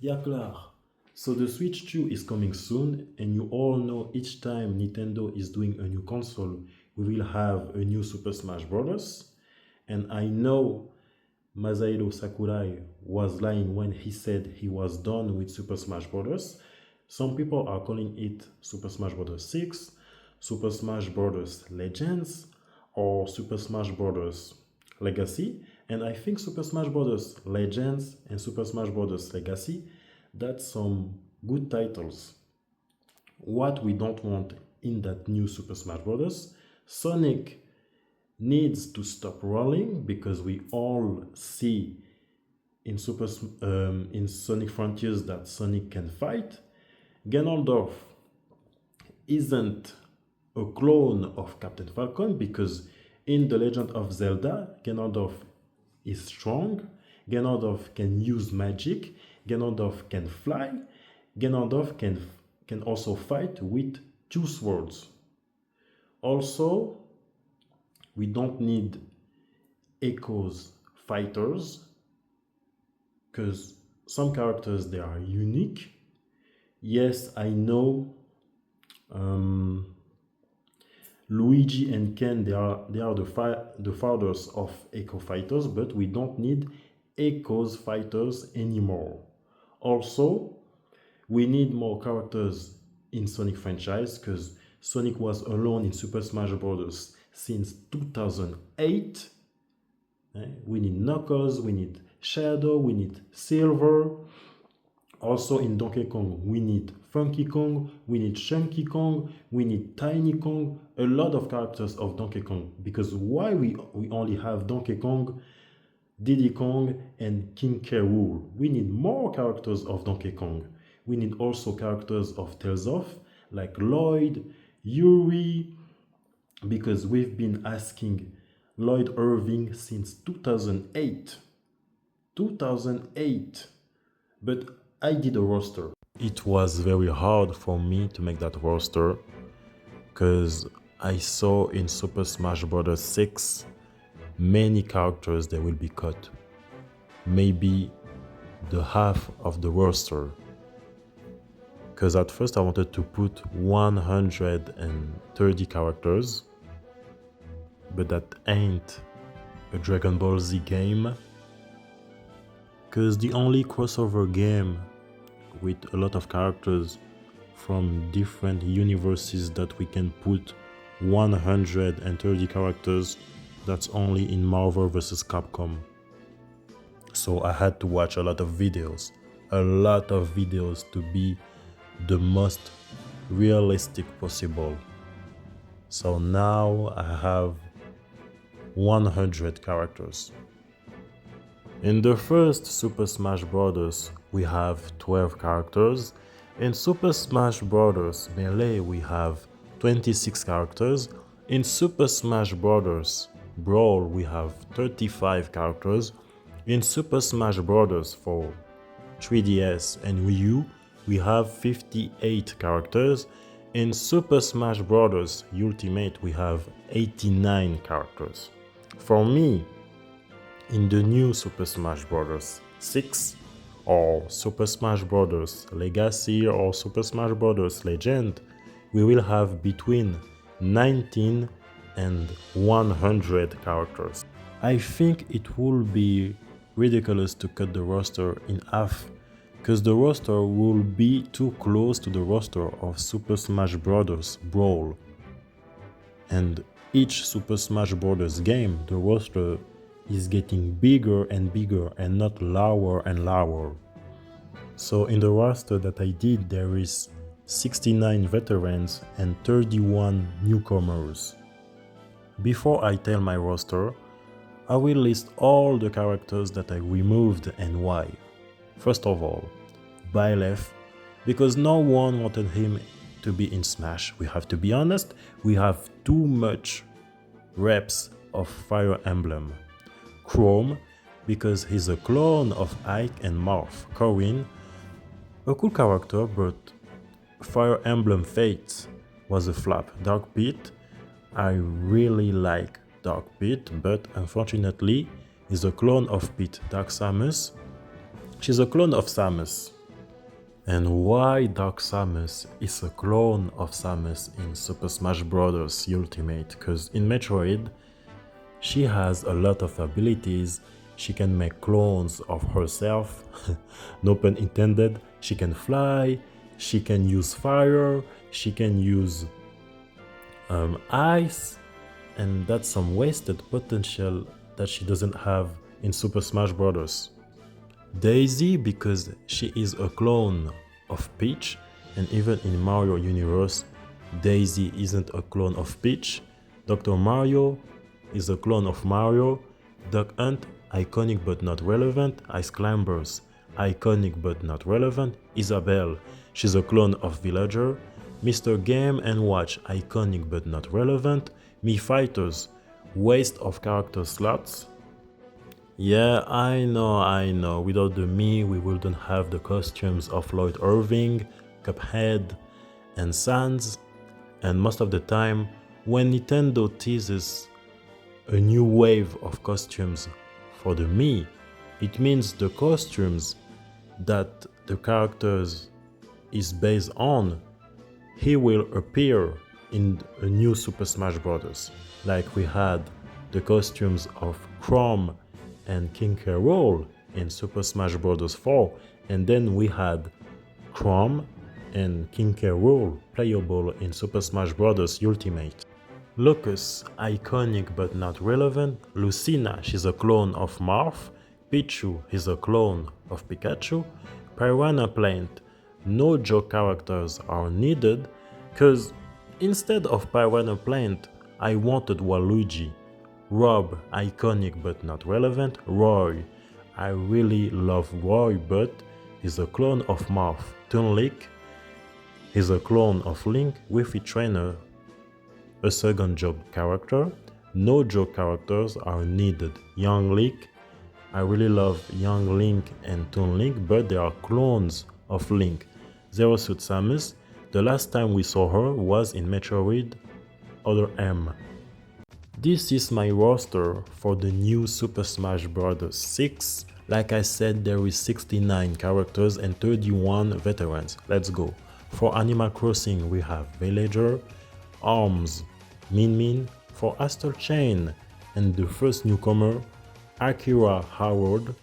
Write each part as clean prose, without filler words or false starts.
Yeah, Clar. So the Switch 2 is coming soon, and you all know each time Nintendo is doing a new console, we will have a new Super Smash Bros. And I know Masahiro Sakurai was lying when he said he was done with Super Smash Bros. Some people are calling it Super Smash Bros. 6, Super Smash Bros. Legends, or Super Smash Bros. Legacy. And I think Super Smash Bros. Legends and Super Smash Bros. Legacy, that's some good titles. What we don't want in that new Super Smash Bros. Sonic needs to stop rolling because we all see in Sonic Frontiers that Sonic can fight. Ganondorf isn't a clone of Captain Falcon because in The Legend of Zelda, Ganondorf is strong, Ganondorf can use magic, Ganondorf can fly, Ganondorf can also fight with two swords. Also, we don't need Echo's fighters because some characters they are unique. Yes, I know Luigi and Ken they are the fathers of Echo fighters, but we don't need Echo's fighters anymore. Also, we need more characters in Sonic franchise because Sonic was alone in Super Smash Bros. Since 2008. We need Knuckles, we need Shadow, we need Silver. Also in Donkey Kong, we need Funky Kong, we need Chunky Kong, we need Tiny Kong, a lot of characters of Donkey Kong. Because why we only have Donkey Kong, Diddy Kong, and King K. Rool? We need more characters of Donkey Kong. We need also characters of Tales of, like Lloyd, Yuri, because we've been asking Lloyd Irving since 2008. 2008. But I did a roster. It was very hard for me to make that roster because I saw in Super Smash Bros. 6 many characters that will be cut. Maybe the half of the roster. Because at first I wanted to put 130 characters, but that ain't a Dragon Ball Z game. Because the only crossover game with a lot of characters from different universes that we can put 130 characters, that's only in Marvel vs. Capcom. So I had to watch a lot of videos to be the most realistic possible. So now I have 100 characters. In the first Super Smash Bros. We have 12 characters. In Super Smash Bros. Melee we have 26 characters. In Super Smash Bros. Brawl we have 35 characters. In Super Smash Bros. For 3DS and Wii U we have 58 characters. In Super Smash Bros. Ultimate we have 89 characters. For me, in the new Super Smash Bros. 6 or Super Smash Bros. Legacy or Super Smash Bros. Legend, we will have between 19 and 100 characters. I think it will be ridiculous to cut the roster in half because the roster will be too close to the roster of Super Smash Bros. Brawl. And each Super Smash Bros. Game, the roster is getting bigger and bigger and not lower and lower. So in the roster that I did, there is 69 veterans and 31 newcomers. Before I tell my roster, I will list all the characters that I removed and why. First of all, Byleth, because no one wanted him to be in Smash. We have to be honest, we have too much reps of Fire Emblem. Chrome, because he's a clone of Ike and Marth. Corrin, a cool character, but Fire Emblem Fates was a flop. Dark Pit, I really like Dark Pit, but unfortunately, he's a clone of Pit. Dark Samus, she's a clone of Samus. and why Dark Samus is a clone of Samus in Super Smash Bros. Ultimate, because in Metroid, she has a lot of abilities. She can make clones of herself, no pun intended. She can fly, she can use fire, she can use ice, and that's some wasted potential that she doesn't have in Super Smash Bros. Daisy, because she is a clone of Peach, and even in Mario Universe, Daisy isn't a clone of Peach. Dr. Mario is a clone of Mario. Duck Hunt, iconic but not relevant. Ice Climbers, iconic but not relevant. Isabelle, she's a clone of Villager. Mr. Game & Watch, iconic but not relevant. Mii Fighters, waste of character slots. Yeah, I know, without the Mii we wouldn't have the costumes of Lloyd Irving, Cuphead, and Sans. And most of the time, when Nintendo teases a new wave of costumes for the Mii, it means the costumes that the characters is based on, he will appear in a new Super Smash Bros. Like we had the costumes of Chrom and King K. Rool in Super Smash Bros. 4, and then we had Chrom and King K. Rool playable in Super Smash Bros. Ultimate. Lucas, iconic but not relevant. Lucina, she's a clone of Marth. Pichu is a clone of Pikachu. Piranha Plant, no joke characters are needed, cause instead of Piranha Plant, I wanted Waluigi. Rob, iconic but not relevant. Roy, I really love Roy, but he's a clone of Marth. Toonlik, he's a clone of Link. Wi-Fi Trainer, a second job character. No joke characters are needed. Young Link, I really love Young Link and Toon Link, but they are clones of Link. Zero Suit Samus, the last time we saw her was in Metroid Other M. This is my roster for the new Super Smash Bros. 6. Like I said, there is 69 characters and 31 veterans. Let's go. For Animal Crossing, we have Villager, Arms, Min Min. For Astral Chain and the first newcomer, Akira Howard.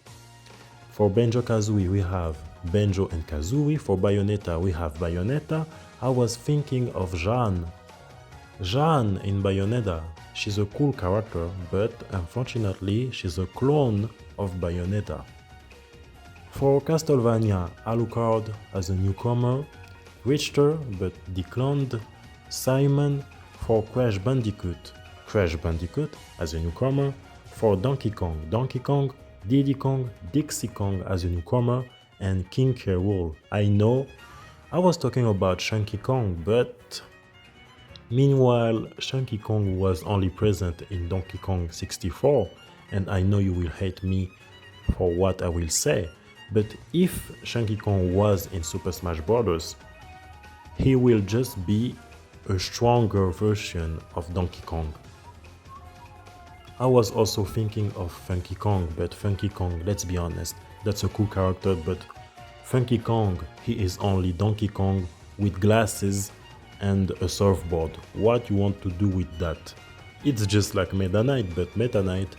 For Banjo-Kazooie, we have Banjo and Kazooie. For Bayonetta, we have Bayonetta. I was thinking of Jeanne. Jeanne in Bayonetta. She's a cool character, but unfortunately, she's a clone of Bayonetta. For Castlevania, Alucard as a newcomer. Richter, but declined. Simon. For Crash Bandicoot as a newcomer. For Donkey Kong, Diddy Kong, Dixie Kong as a newcomer, and King K. Rool. I know I was talking about Chunky Kong, but meanwhile Chunky Kong was only present in Donkey Kong 64, and I know you will hate me for what I will say, but if Chunky Kong was in Super Smash Bros., he will just be a stronger version of Donkey Kong. I was also thinking of Funky Kong, but Funky Kong, let's be honest, that's a cool character, but Funky Kong, he is only Donkey Kong with glasses and a surfboard. What you want to do with that? It's just like Meta Knight, but Meta Knight,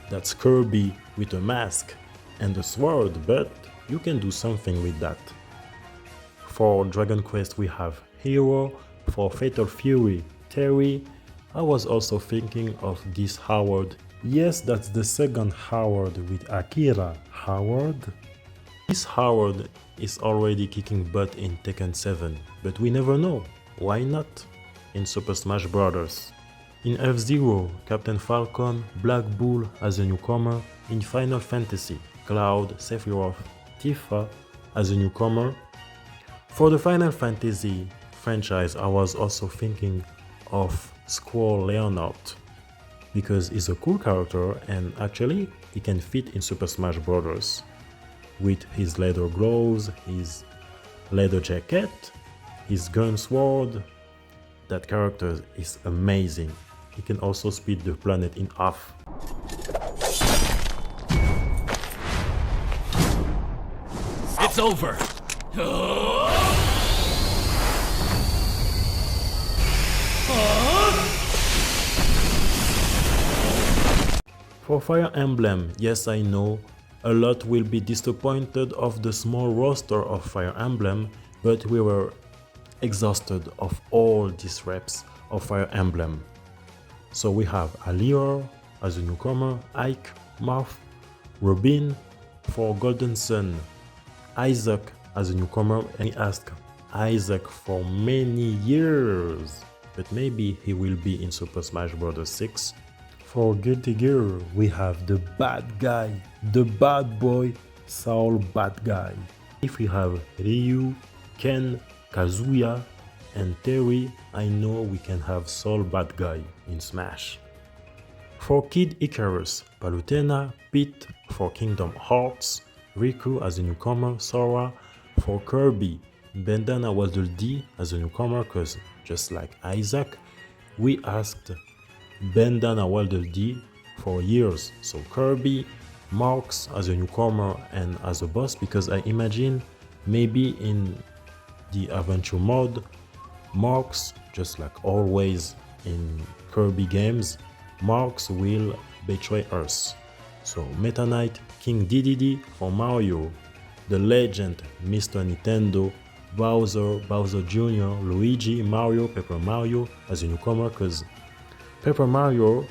that's Kirby with a mask and a sword, but you can do something with that. For Dragon Quest we have Hero. For Fatal Fury, Terry. I was also thinking of this Howard. Yes, that's the second Howard with Akira Howard. This Howard is already kicking butt in Tekken 7, but we never know. Why not? In Super Smash Bros. In F-Zero, Captain Falcon, Black Bull as a newcomer. In Final Fantasy, Cloud, Sephiroth, Tifa as a newcomer. For the Final Fantasy franchise, I was also thinking of Squall Leonard because he's a cool character and actually he can fit in Super Smash Bros. With his leather gloves, his leather jacket, his gun sword. That character is amazing. He can also split the planet in half. It's over! For Fire Emblem, yes I know, a lot will be disappointed of the small roster of Fire Emblem, but we were exhausted of all these reps of Fire Emblem. So we have Alior as a newcomer, Ike, Marth, Robin for Golden Sun, Isaac as a newcomer, and he asked Isaac for many years, but maybe he will be in Super Smash Bros. 6. For Guilty Gear, we have the bad guy, the bad boy, Saul Bad Guy. If we have Ryu, Ken, Kazuya, and Terry, I know we can have Saul Bad Guy in Smash. For Kid Icarus, Palutena, Pete for Kingdom Hearts, Riku as a newcomer, Sora. For Kirby, Bandana Waddle Dee as a newcomer, cause just like Isaac, we asked Bandana Waddle Dee for years. So Kirby, Marks as a newcomer and as a boss, because I imagine maybe in the adventure mode, Marks, just like always in Kirby games, Marks will betray us. So Meta Knight, King Dedede for Mario, the legend Mr. Nintendo, Bowser, Bowser Jr., Luigi, Mario, Paper Mario as a newcomer, because Paper Mario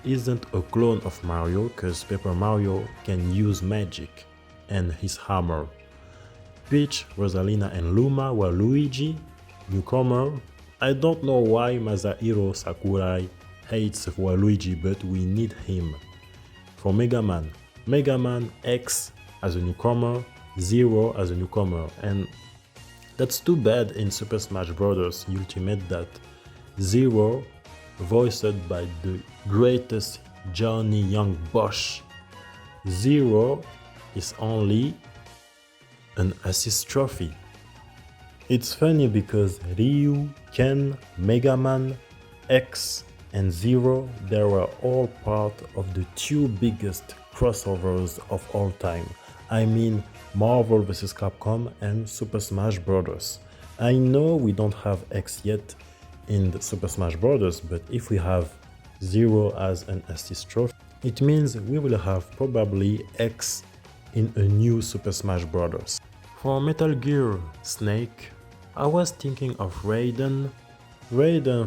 isn't a clone of Mario, because Paper Mario can use magic and his hammer. Peach, Rosalina and Luma were Luigi, newcomer. I don't know why Masahiro Sakurai hates Waluigi, but we need him. For Mega Man X as a newcomer, Zero as a newcomer, and that's too bad in Super Smash Bros. Ultimate that Zero, voiced by the greatest Johnny Young Bosch, Zero is only an assist trophy. It's funny because Ryu, Ken, Mega Man, X, and Zero, they were all part of the two biggest crossovers of all time. I mean Marvel vs. Capcom and Super Smash Bros. I know we don't have X yet in the Super Smash Bros., but if we have Zero as an assist trophy, it means we will have probably X in a new Super Smash Bros. For Metal Gear Snake, I was thinking of Raiden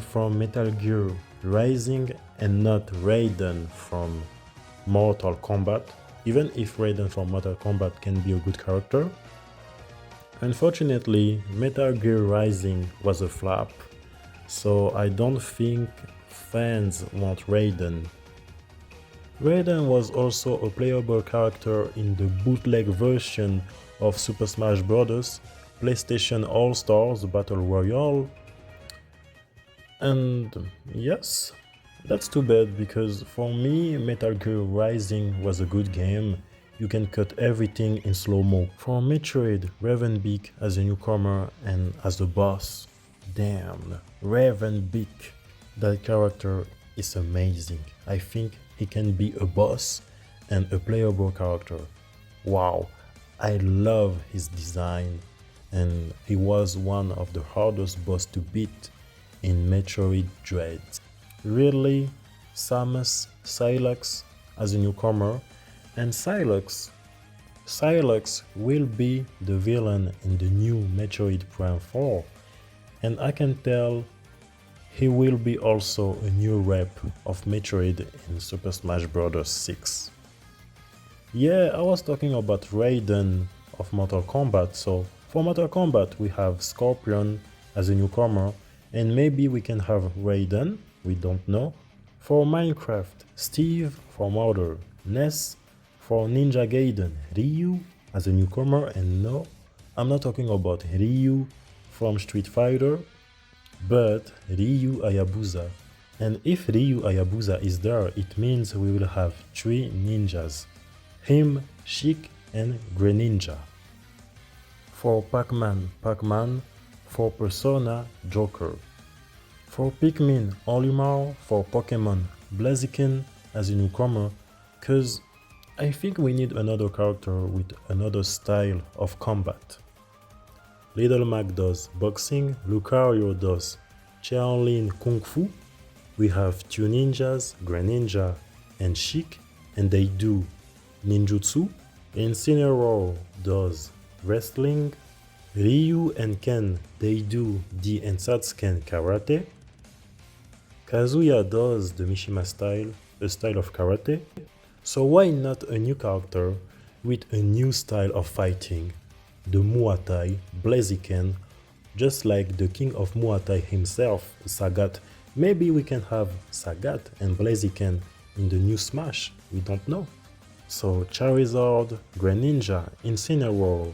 from Metal Gear Rising and not Raiden from Mortal Kombat, even if Raiden from Mortal Kombat can be a good character. Unfortunately, Metal Gear Rising was a flop, so I don't think fans want Raiden. Raiden was also a playable character in the bootleg version of Super Smash Bros. PlayStation All-Stars Battle Royale. And yes, that's too bad, because for me Metal Gear Rising was a good game. You can cut everything in slow-mo. For Metroid, Ravenbeak as a newcomer and as a boss. Damn, Ravenbeak, that character is amazing. I think he can be a boss and a playable character. Wow, I love his design, and he was one of the hardest boss to beat in Metroid Dread. Really, Samus, Sylox as a newcomer, and Sylox will be the villain in the new Metroid Prime 4, and I can tell he will be also a new rep of Metroid in Super Smash Bros. 6. Yeah, I was talking about Raiden of Mortal Kombat, so for Mortal Kombat we have Scorpion as a newcomer, and maybe we can have Raiden, we don't know. For Minecraft, Steve for Murder, Ness for Ninja Gaiden, Ryu as a newcomer, and no, I'm not talking about Ryu from Street Fighter, but Ryu Hayabusa. And if Ryu Hayabusa is there, it means we will have 3 ninjas, him, Sheik, and Greninja. For Pac-Man, for Persona, Joker. For Pikmin, Olimar. For Pokemon, Blaziken as a newcomer, cause I think we need another character with another style of combat. Little Mac does boxing, Lucario does Shaolin Kung Fu. We have two ninjas, Greninja and Sheik, and they do ninjutsu. Incineroar does wrestling. Ryu and Ken, they do the Ensatsuken karate. Kazuya does the Mishima style, a style of karate. So why not a new character with a new style of fighting? The Muay Thai, Blaziken, just like the king of Muay Thai himself, Sagat. Maybe we can have Sagat and Blaziken in the new Smash, we don't know. So Charizard, Greninja, Incineroar,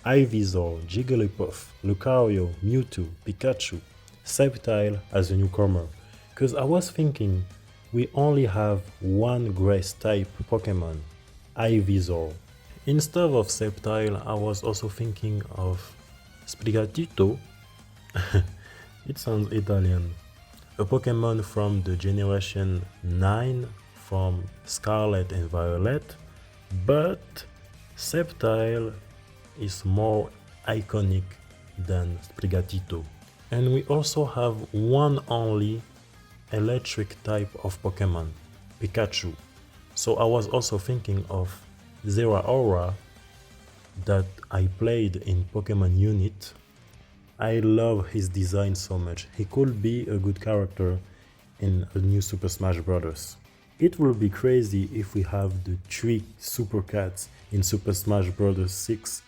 Ivysaur, Jigglypuff, Lucario, Mewtwo, Pikachu, Sceptile as a newcomer. Cause I was thinking we only have one grass type Pokemon, Ivysaur. Instead of Sceptile, I was also thinking of Sprigatito. It sounds Italian. A Pokemon from the generation 9 from Scarlet and Violet, but Sceptile is more iconic than Sprigatito. And we also have one only electric type of Pokemon, Pikachu. So I was also thinking of Zeraora that I played in Pokemon Unit. I love his design so much. He could be a good character in a new Super Smash Bros. It will be crazy if we have the 3 Super Cats in Super Smash Bros. 6,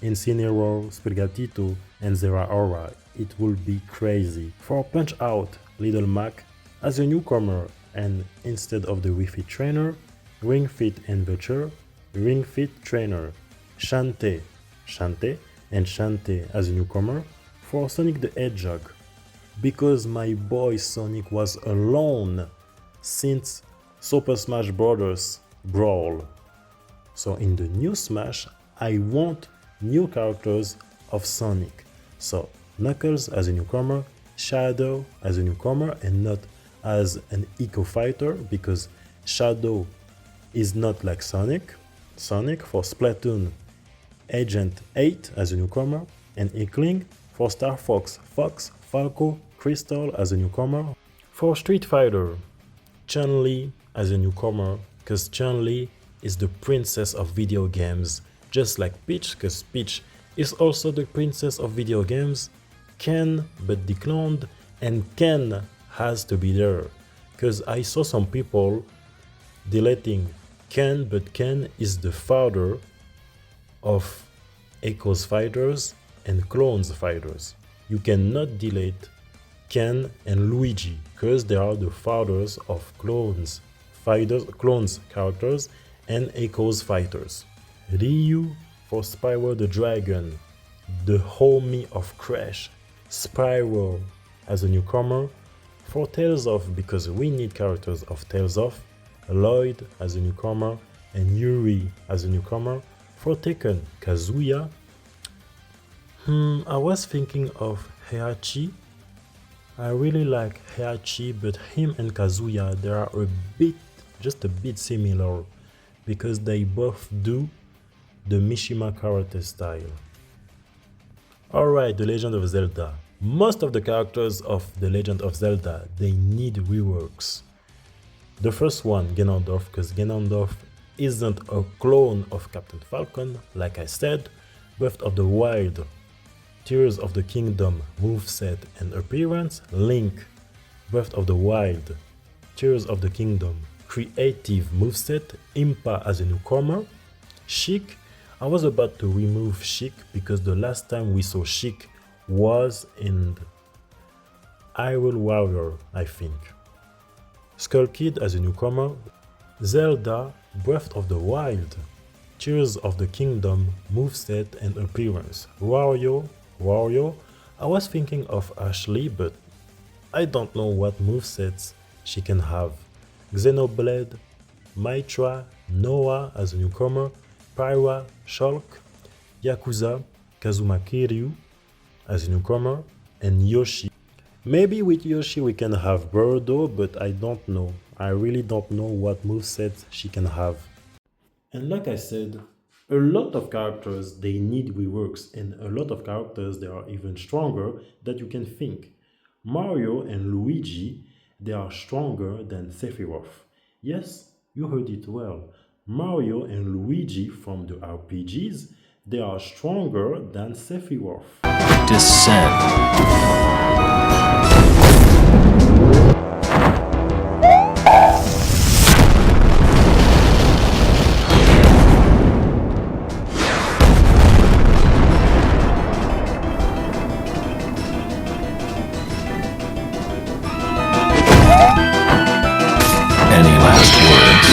Incineroar, Sprigatito, and Zeraora. It will be crazy. For Punch Out, Little Mac as a newcomer, and instead of the Wii Fit Trainer, Ring Fit Adventure, Ring Fit Trainer, Shantae and Shantae as a newcomer. For Sonic the Hedgehog, because my boy Sonic was alone since Super Smash Bros. Brawl. So in the new Smash, I want new characters of Sonic. So Knuckles as a newcomer, Shadow as a newcomer, and not as an eco fighter, because Shadow is not like Sonic. Sonic for Splatoon, Agent 8 as a newcomer, and Inkling for Star Fox, Falco, Crystal as a newcomer. For Street Fighter, Chun-Li as a newcomer, because Chun-Li is the princess of video games, just like Peach, because Peach is also the princess of video games. Ken, but decloned, and Ken has to be there, because I saw some people deleting Ken, but Ken is the father of Echoes fighters and Clones fighters. You cannot delete Ken and Luigi, because they are the fathers of Clones fighters, Clones characters, and Echoes fighters. Ryu for Spyro the Dragon, the homie of Crash. Spyro as a newcomer. For Tales of, because we need characters of Tales of. Lloyd as a newcomer, and Yuri as a newcomer. For Tekken, Kazuya. I was thinking of Heihachi. I really like Heihachi, but him and Kazuya, they are just a bit similar, because they both do the Mishima karate style. Alright, The Legend of Zelda. Most of the characters of The Legend of Zelda, they need reworks. The first one, Ganondorf, because Ganondorf isn't a clone of Captain Falcon, like I said. Breath of the Wild, Tears of the Kingdom, moveset and appearance. Link, Breath of the Wild, Tears of the Kingdom, creative moveset. Impa as a newcomer. Sheik, I was about to remove Sheik because the last time we saw Sheik was in Hyrule Warrior, I think. Skull Kid as a newcomer. Zelda, Breath of the Wild, Tears of the Kingdom, moveset and appearance. Wario, I was thinking of Ashley, but I don't know what movesets she can have. Xenoblade, Mitra, Noah as a newcomer, Pyra, Shulk, Yakuza, Kazuma Kiryu as a newcomer, and Yoshi. Maybe with Yoshi we can have Birdo, but I don't know. I really don't know what movesets she can have. And like I said, A lot of characters they need reworks, and a lot of characters they are even stronger than you can think. Mario and Luigi they are stronger than Sephiroth. Yes, you heard it well. Mario and Luigi from the RPGs they are stronger than Sephiroth. Descend. Any last words?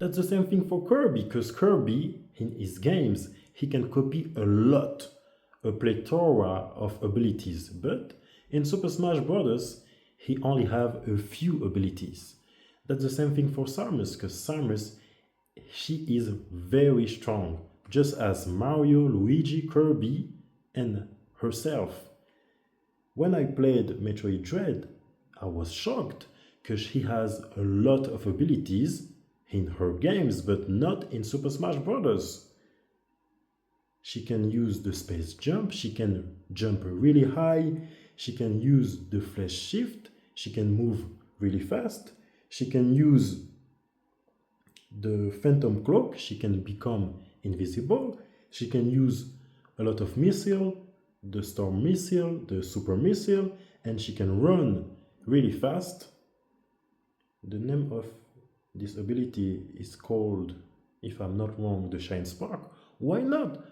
That's the same thing for Kirby, because Kirby, in his games, he can copy a plethora of abilities. But in Super Smash Bros., he only have a few abilities. That's the same thing for Samus, because Samus, she is very strong, just as Mario, Luigi, Kirby, and herself. When I played Metroid Dread, I was shocked because she has a lot of abilities in her games, but not in Super Smash Bros. She can use the space jump, she can jump really high, she can use the flash shift, she can move really fast, she can use the phantom cloak, she can become invisible, she can use a lot of missile, the storm missile, the super missile, and she can run really fast. The name of this ability is called, if I'm not wrong, the Shine Spark. Why not?